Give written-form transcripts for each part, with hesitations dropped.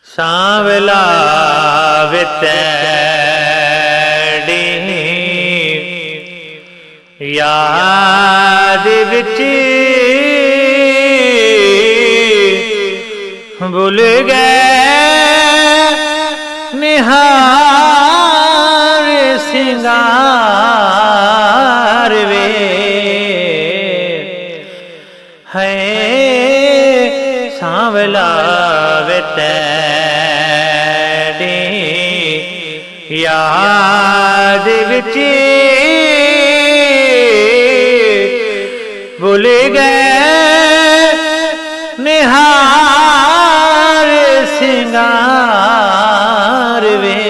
ਸਾਂਵਲਾ ਵਿਤੈੜੀ ਯਾਦ ਵਿੱਚ ਭੁੱਲ ਗਏ ਨਿਹਾਰ ਸਿੰਗਾਰ ਵੇ ਹੈ ਸਾਂਵਲਾ ਵਿਤੈੜੀ ਯਾਦ ਵਿੱਚ ਭੁੱਲ ਗਏ ਨਿਹਾਰ ਸਿੰਗਾਰ ਵੇ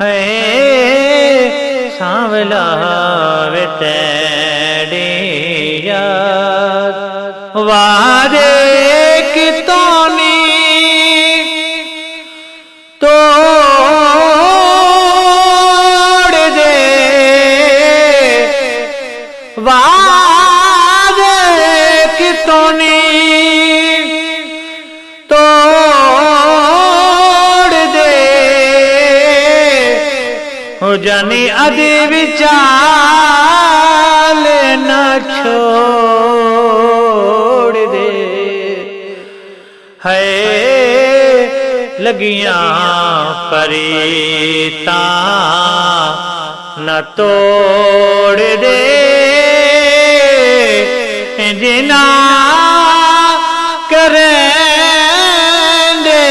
ਹੈ ਸਾਂਵਲਾ ਵਿਤੈੜੀ ਯਾਦ ਵਾਦੇ ਕਿਤੋਂ ਨੀ ਤੋੜ ਦੇ ਵਾਦੇ ਕਿਤੋਂ ਨੀ ਤੋੜ ਦੇ ਹੋ ਜਾਨੀ ਅਧਿ ਵਿਚਾਲ ਨਾ ਛੋੜ ਦੇ ਹੈ ਲਗੀਆਂ ਪਰੀਤਾਂ ਨਾ ਤੋੜ ਦੇ ਜਿਨਾ ਕਰੇਂਦੇ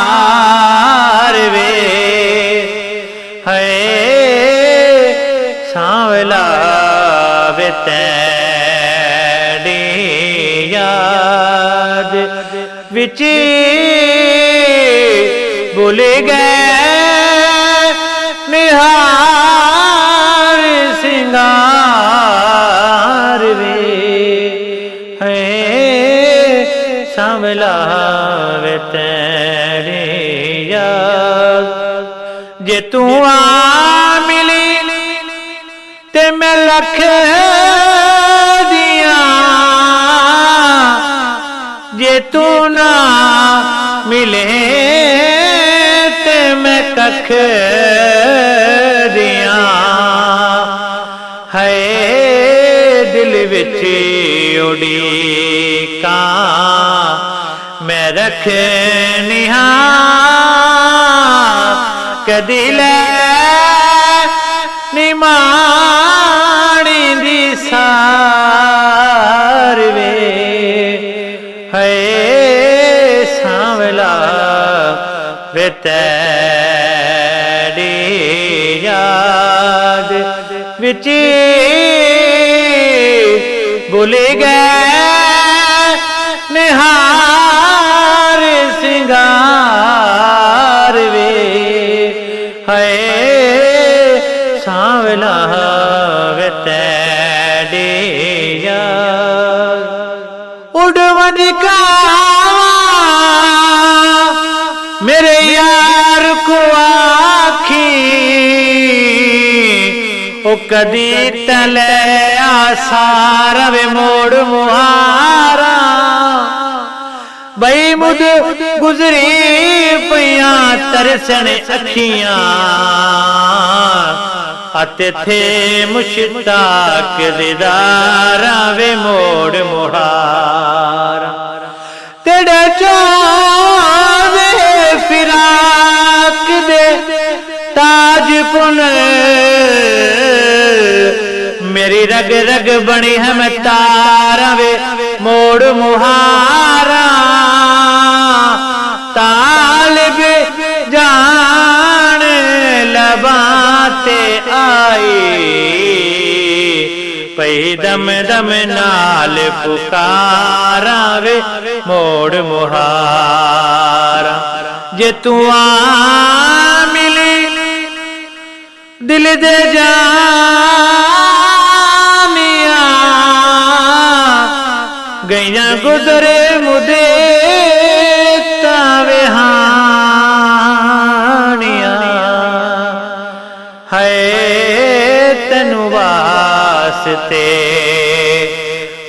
ਯਾਰ ਵੇ ਹੈ ਸਾਂਵਲਾ ਵਿਤੈੜੀ ਯਾਦ ਵਿੱਚ ਭੁੱਲ ਗਏ ਨਿਹਾਰ ਸਿੰਗਾਰ ਵੇ ਹੈ ਸਾਂਵਲਾ ਵਿਤੈੜੀ ਯਾਦ ਜੇ ਤੂੰ ਆ ਮਿਲੀ ਤੇ ਮੈਂ ਲੱਖ ਦੀਆਂ ਜੇ ਤੂੰ ਨਾ ਮਿਲੇ ਤੇ ਮੈਂ ਕੱਖ ਦੀਆਂ ਹੈ ਦਿਲ ਵਿੱਚ ਉਡੀਕਾਂ ਮੈਂ ਰੱਖਨੀਆਂ ਕਦੀ ਲੈ ਨਿਮਾਣੀ ਦੀ ਸਾਰ ਵੇ ਹੈ ਸਾਂਵਲਾ ਵਿਤੈੜੀ ਯਾਦ ਵਿੱਚ ਭੁੱਲ ਗਏ ਨਿਹਾਰ ਸਿੰਗਾਰ ਵੇ ਹੈ ਸਾਂਵਲਾ ਵਿਤੈੜੀ ਯਾਦ ਉਡਵਨ ਕਾ मेरे यार को आखी ओ कदी तले आसार वे मोड़ मुहारा बई मुद गुजरी पिया तरसण अखियां अते थे मुश्ताक दीदारा वे मोड़ मुहारा तेरे फिराक दे ताज पुन मेरी रग रग बनी है मैं तारा वे मोड़ मुहारा तालिब जान लबाते आई पई दम दम नाल पुकारा वे मोड़ मुहारा जे तू आ मिली दिल दे जानिया गईया गुजरे मुदे तावे हानिया है तेनु वास्ते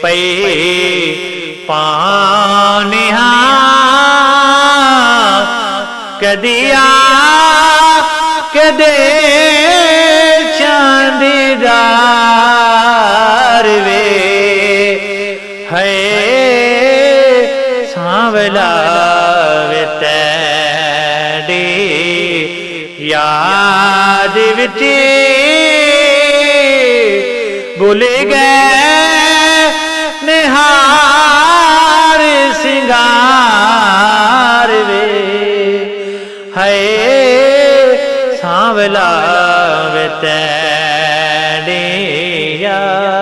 पई पानिहां कदिया कदे चांदीदार वे है सांवला वे तेरी याद विच भुल गए निहार सिंगार वे है सांवला वे तेरी याद